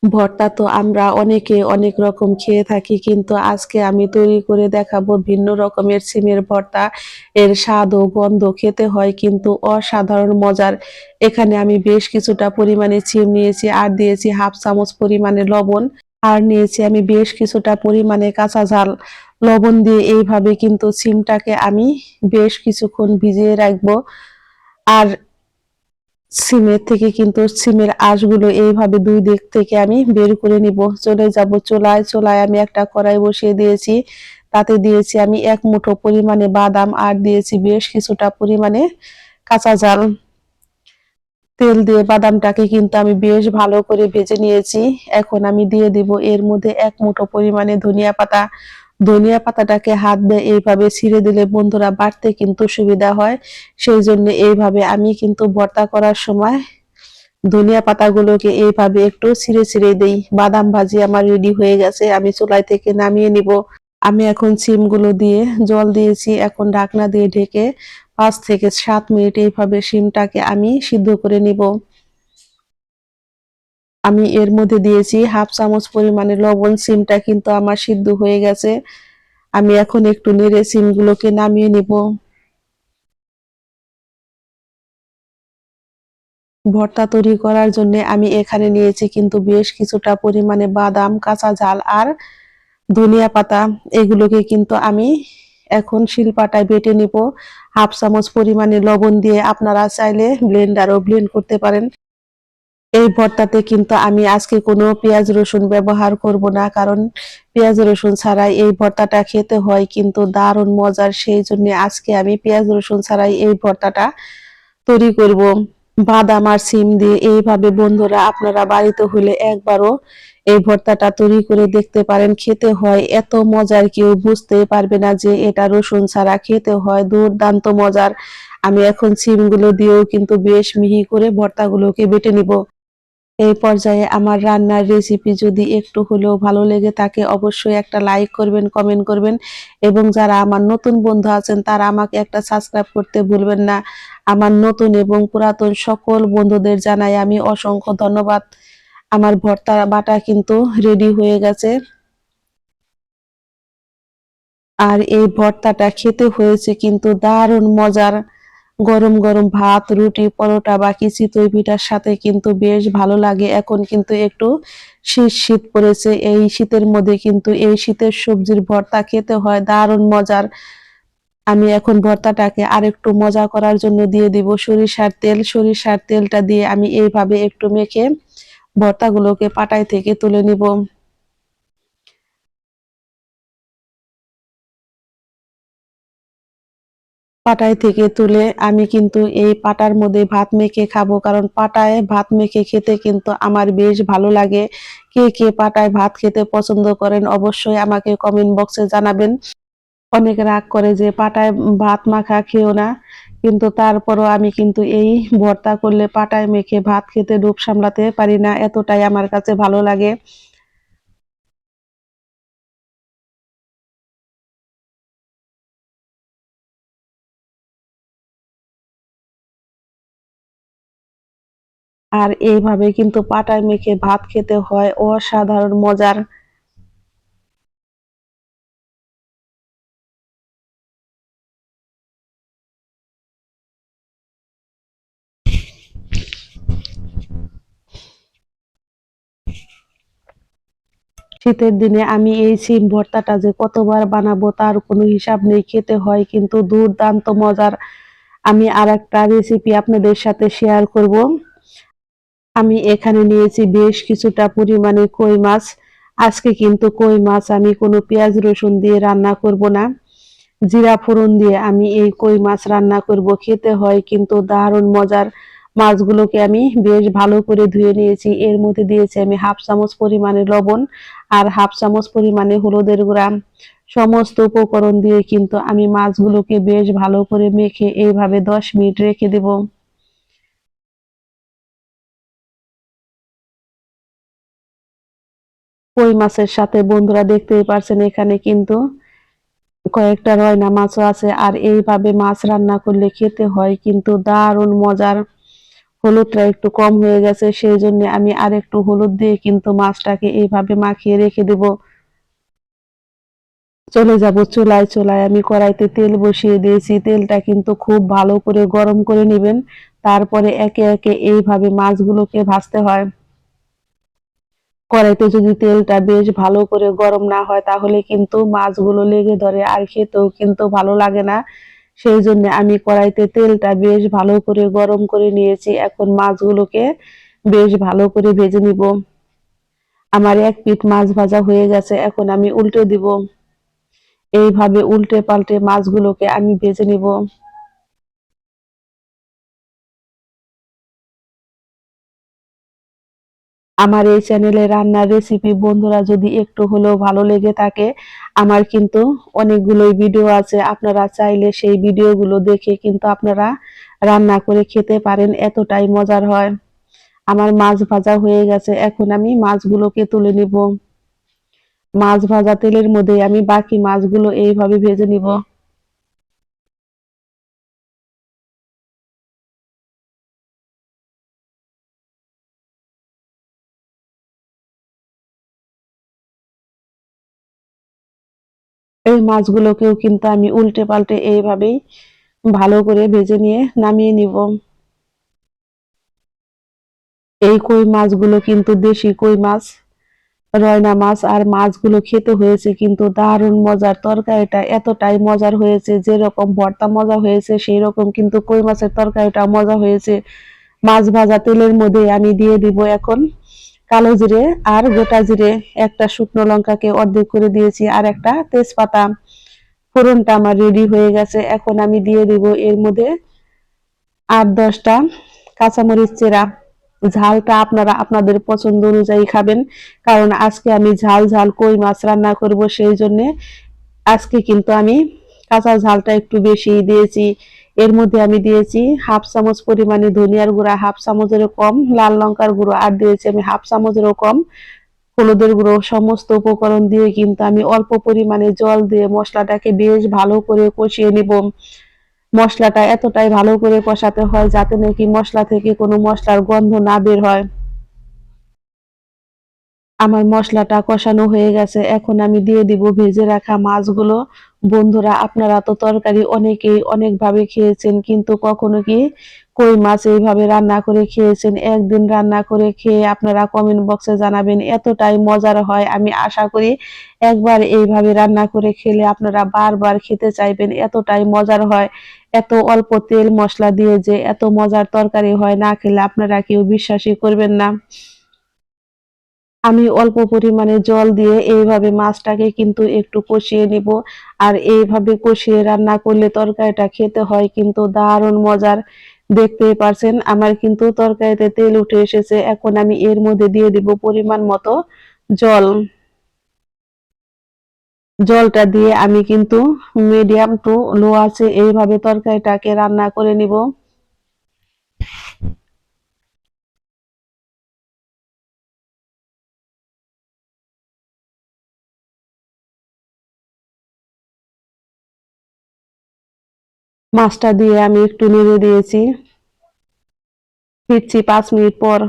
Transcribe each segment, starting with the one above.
ভর্তা তো আমরা অনেকে অনেক রকম খেয়ে থাকি, কিন্তু আজকে আমি তৈরি করে দেখাবো ভিন্ন রকমের সিমের ভর্তা। এর স্বাদ ও গন্ধ খেতে হয় কিন্তু অসাধারণ মজার। এখানে আমি বেশ কিছুটা পরিমাণে সিম নিয়েছি, আর দিয়েছি হাফ চামচ পরিমাণে লবণ, আর নিয়েছি আমি বেশ কিছুটা পরিমাণে কাঁচা ঝাল। লবণ দিয়ে এইভাবে কিন্তু সিমটাকে আমি বেশ কিছুক্ষণ ভিজিয়ে রাখবো। আর সিমের থেকে কিন্তু সিমের আঁশগুলো এইভাবে দুই দিক থেকে আমি বের করে নিব। চলে যাব চুলায়। চুলায় আমি একটা কড়াই বসিয়ে দিয়েছি। তাতে দিয়েছি আমি ১ মুঠো পরিমাণে বাদাম, আর দিয়েছি বেশ কিছুটা পরিমাণে কাঁচা ঝাল। তেল দিয়ে বাদামটাকে কিন্তু আমি বেশ ভালো করে ভেজে নিয়েছি। এখন আমি দিয়ে দিব এর মধ্যে ১ মুঠো পরিমাণে ধনিয়া পাতা। ধনিয়া পাতাটাকে হাত দিয়ে এইভাবে ছিঁড়ে দিলে বন্ধুরা বাটতে কিন্তু সুবিধা হয়। সেইজন্য এইভাবে আমি কিন্তু ভর্তা করার সময় ধনিয়া পাতাগুলোকে এইভাবে একটু ছিঁড়ে ছিঁড়ে দেই। বাদাম ভাজি আমার রেডি হয়ে গেছে। আমি চুলাই থেকে নামিয়ে নিব। আমি এখন সিমগুলো দিয়ে জল দিয়েছি। এখন ঢাকনা দিয়ে ঢেকে ৫ থেকে ৭ মিনিট এইভাবে সিমটাকে আমি সিদ্ধ করে নিব। আমি এর মধ্যে দিয়েছি হাফ চামচ পরিমাণে লবণ। সিমটা কিন্তু আমার সিদ্ধ হয়ে গেছে। আমি এখন একটু নেড়ে সিমগুলোকে নামিয়ে নিব। ভর্তা তৈরি করার জন্য আমি এখানে নিয়েছি কিন্তু বেশ কিছুটা পরিমাণে বাদাম, কাঁচা ঝাল আর ধনিয়া পাতা। এগুলোকে কিন্তু আমি এখন শিলপাটায় বেটে নিব। হাফ চামচ পরিমাণে লবণ দিয়ে আপনারা চাইলে ব্লেন্ডারও ব্লেন্ড করতে পারেন। এই ভর্তাতে কিন্তু আমি আজকে কোনো পেঁয়াজ রসুন ব্যবহার করব না, কারণ পেঁয়াজ রসুন ছাড়াই এই ভর্তাটা খেতে হয় কিন্তু দারুণ মজার। সেই জন্য আজকে আমি পেঁয়াজ রসুন ছাড়াই এই ভর্তাটা তৈরি করব। বাদাম আর সিম দিয়ে এইভাবে বন্ধুরা আপনারা বাড়িতে হলে একবারও এই ভর্তাটা তৈরি করে দেখতে পারেন। খেতে হয় এত মজার, কেউ বুঝতেই পারবে না যে এটা রসুন ছাড়া। খেতে হয় দুর্দান্ত মজার। আমি এখন সিমগুলো দিয়েও কিন্তু বেশ মিহি করে ভর্তাগুলোকে বেটে নিব। এই পর্যায়ে আমার রান্নার রেসিপি যদি একটু হলেও ভালো লেগে থাকে অবশ্যই একটা লাইক করবেন, কমেন্ট করবেন, এবং যারা আমার নতুন বন্ধু আছেন তারা আমাকে একটা সাবস্ক্রাইব করতে ভুলবেন না। আমার নতুন এবং পুরাতন সকল বন্ধুদের জানাই আমি অসংখ্য ধন্যবাদ। আমার ভর্তা বাটা কিন্তু রেডি হয়ে গেছে। আর এই ভর্তাটা খেতে হয়েছে কিন্তু দারুণ মজার। গরম গরম ভাত, রুটি, পরোটা বা চিতই পিঠার সাথে কিন্তু বেশ ভালো লাগে। এখন কিন্তু একটু শীত শীত পড়েছে। এই শীতের মধ্যে কিন্তু এই শীতের সবজির ভর্তা খেতে হয় দারুণ মজার। আমি এখন ভর্তাটাকে আরেকটু মজা করার জন্য দিয়ে দিব সরিষার তেল। সরিষার তেলটা দিয়ে আমি এইভাবে একটু মেখে ভর্তাগুলোকে পাটায় থেকে তুলে নিব। পাটায় থেকে তুলে আমি কিন্তু এই পাটার মধ্যে ভাত মেখে খাবো, কারণ পাটায় ভাত মেখে খেতে কিন্তু আমার বেশ ভালো লাগে। কে কে পাটায় ভাত খেতে পছন্দ করেন অবশ্যই আমাকে কমেন্ট বক্সে জানাবেন। অনেকে রাগ করে যে পাটায় ভাত মাখা খেও না, কিন্তু তারপরও আমি কিন্তু এই ভর্তা করলে পাটায় মেখে ভাত খেতে লোভ সামলাতে পারি না, এতটাই আমার কাছে ভালো লাগে। আর এইভাবে কিন্তু পাটায় মেখে ভাত খেতে হয় অসাধারণ মজার। শীতের দিনে আমি এই সিম ভর্তাটা যে কতবার বানাবো তার কোনো হিসাব নেই। খেতে হয় কিন্তু দুর্দান্ত মজার। আমি আরেকটা রেসিপি আপনাদের সাথে শেয়ার করব। আমি এখানে নিয়েছি বেশ কিছুটা পরিমাণে কই মাছ। আজকে কিন্তু কই মাছ আমি কোনো পেঁয়াজ রসুন দিয়ে রান্না করব না। জিরা ফোড়ন দিয়ে আমি এই কই মাছ রান্না করব। খেতে হয় কিন্তু দারুণ মজার। মাছগুলোকে আমি বেশ ভালো করে ধুয়ে নিয়েছি। এর মধ্যে দিয়েছি আমি হাফ চামচ পরিমাণে লবণ আর হাফ চামচ পরিমাণে হলুদের গুঁড়া। সমস্ত উপকরণ দিয়ে কিন্তু আমি মাছগুলোকে বেশ ভালো করে মেখে এইভাবে ১০ মিনিট রেখে দেব। কই মাছের সাথে বন্ধুরা দেখতেই পারছেন এখানে কিন্তু কয়েকটা রয়না মাছও আছে। আর এইভাবে মাছ রান্না করলে খেতে হয় কিন্তু দারুণ মজার। হলুদটা একটু কম হয়ে গেছে, সেই জন্য আমি আরেকটু হলুদ দিয়ে কিন্তু মাছটাকে এইভাবে মাখিয়ে রেখে দেব। চলে যাব চুলায়। চুলায় আমি কড়াইতে তেল বসিয়ে দিয়েছি। তেলটা কিন্তু খুব ভালো করে গরম করে নিবেন। তারপরে একে একে এইভাবে মাছগুলোকে ভাজতে হয়। কড়াইতে যদি তেলটা বেশ ভালো করে গরম না হয় তাহলে কিন্তু মাছগুলো লেগে ধরে আর খেতেও কিন্তু ভালো লাগে না। সেই জন্য আমি কড়াইতে তেলটা বেশ ভালো করে গরম করে নিয়েছি। এখন মাছগুলোকে বেশ ভালো করে ভেজে নিব। আমার এক পিঠ মাছ ভাজা হয়ে গেছে, এখন আমি উল্টে দিব। এইভাবে উল্টে পাল্টে মাছগুলোকে আমি ভেজে নিব। আমার এই চ্যানেলে রান্নার রেসিপি বন্ধুরা যদি একটু হলেও ভালো লেগে থাকে, আমার কিন্তু অনেকগুলোই ভিডিও আছে, আপনারা চাইলে সেই ভিডিওগুলো দেখে কিন্তু আপনারা রান্না করে খেতে পারেন, এতটাই মজার হয়। আমার মাছ ভাজা হয়ে গেছে, এখন আমি মাছগুলোকে তুলে নিব। মাছ ভাজা তেলের মধ্যে আমি বাকি মাছগুলো এইভাবে ভেজে নিব। এই মাছগুলোকেও কিন্তু আমি উল্টে পাল্টে এইভাবেই ভালো করে ভেজে নিয়ে নামিয়ে নিব। এই কই মাছগুলো কিন্তু দেশি কই মাছ, রয়না মাছ, আর মাছগুলো খেতে হয়েছে কিন্তু দারুণ মজার। তরকারিটা এতটাই মজার হয়েছে, যেরকম ভর্তা মজা হয়েছে সেই রকম কিন্তু কই মাছের তরকারিটা মজা হয়েছে। মাছ ভাজা তেলের মধ্যে আমি দিয়ে দিব এখন কালো জিরে আর গোটা জিরে, একটা শুকনো লঙ্কাকে অর্ধেক করে দিয়েছি আর একটা তেজপাতা। ফোড়নটা আমার রেডি হয়ে গেছে, এখন আমি দিয়ে দিব এর মধ্যে ৮-১০টা কাঁচামরিচ চেরা। ঝালটা আপনারা আপনাদের পছন্দ অনুযায়ী খাবেন, কারণ আজকে আমি ঝাল ঝাল কই মাছ রান্না করব, সেই জন্য আজকে কিন্তু আমি কাঁচা ঝালটা একটু বেশি দিয়েছি। এর মধ্যে আমি দিয়েছি 1/2 চামচ পরিমাণে ধনিয়ার গুঁড়া, 1/2 চামচেরও কম লাল লঙ্কার গুঁড়ো, আর দিয়েছি আমি 1/2 চামচেরও কম হলুদের গুঁড়ো। সমস্ত উপকরণ দিয়ে কিন্তু আমি অল্প পরিমাণে জল দিয়ে মশলাটাকে বেশ ভালো করে কষিয়ে নিব। মশলাটা এতটাই ভালো করে কষাতে হয় যাতে নাকি মশলা থেকে কোনো মশলার গন্ধ না বের হয়। আমার মশলাটা কষানো হয়ে গেছে, এখন আমি দিয়ে দিব ভেজে রাখা মাছগুলো। বন্ধুরা, আপনারা তো তরকারি অনেকেই অনেকভাবে খেয়েছেন, কিন্তু কখনো কি কই মাছ এইভাবে রান্না করে খেয়েছেন? একদিন রান্না করে খেয়ে আপনারা কমেন্ট বক্সে জানাবেন, এতটাই মজার হয়। আমি আশা করি একবার এইভাবে রান্না করে খেলে আপনারা বারবার খেতে চাইবেন, এতটাই মজার হয়। এত অল্প তেল মশলা দিয়ে যে এত মজার তরকারি হয়, না খেলে আপনারা কেউ বিশ্বাসই করবেন না। আমি অল্প পরিমাণে জল দিয়ে এইভাবে মাছটাকে কিন্তু একটু কষিয়ে নিব। আর এইভাবে কষিয়ে রান্না করলে তরকারিটা খেতে হয় কিন্তু দারুণ মজার। দেখতেই পারছেন আমার কিন্তু তরকারিতে তেল উঠে এসেছে, এখন আমি এর মধ্যে দিয়ে দিব পরিমাণ মতো জল। জলটা দিয়ে আমি কিন্তু মিডিয়াম টু লো আছে এইভাবে তরকারিটাকে রান্না করে নিব। মাছটা দিয়ে আমি একটু নেড়ে দিয়েছি। ফিরছি 5 মিনিট পর।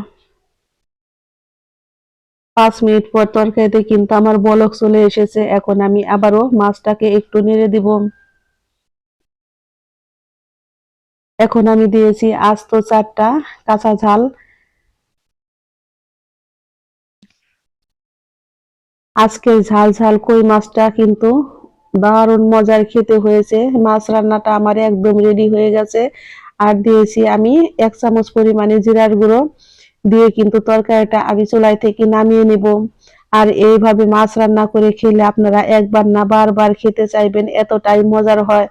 5 মিনিট পর তরকারিতে কিন্তু আমার বলক চলে এসেছে, এখন আমি আবারও মাছটাকে একটু নেড়ে দিব। এখন আমি দিয়েছি আস্ত 4টা কাঁচা ঝাল। আজকের ঝাল ঝাল কই মাছটা কিন্তু দারুণ মজার খেতে হয়েছে। মাছ রান্নাটা আমার একদম রেডি হয়ে গেছে। আর দিয়েছি আমি 1 চামচ পরিমাণে জিরার গুঁড়ো, দিয়ে কিন্তু তরকারিটা আমি চুলাই থেকে নামিয়ে নেব। আর এইভাবে মাছ রান্না করে খেলে আপনারা একবার না বারবার খেতে চাইবেন, এতটাই মজার হয়।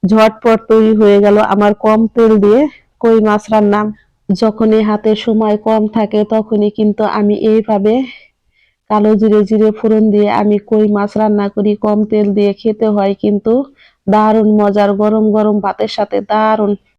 ঝটপট তৈরি হয়ে গেল আমার কম তেল দিয়ে কই মাছ রান্না। যখনই হাতে সময় কম থাকে তখনই কিন্তু আমি এইভাবে কালো জিরে জিরে ফোড়ন দিয়ে আমি কই মাছ রান্না করি, কম তেল দিয়ে। খেতে হয় কিন্তু দারুণ মজার, গরম গরম ভাতের সাথে দারুণ।